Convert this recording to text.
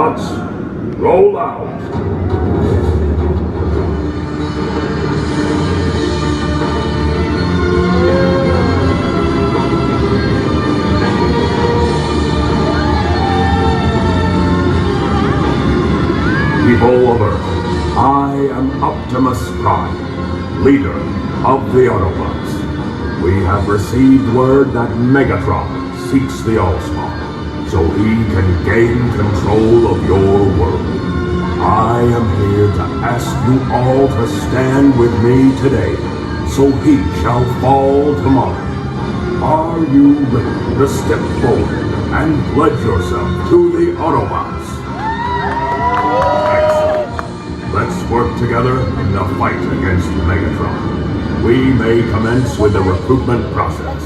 Autobots, roll out. People of Earth, I am Optimus Prime, leader of the Autobots. We have received word that Megatron seeks the Allspawn, so he can gain control of your world. I am here to ask you all to stand with me today, so he shall fall tomorrow. Are you ready to step forward and pledge yourself to the Autobots? Excellent. Let's work together in the fight against Megatron. We may commence with the recruitment process.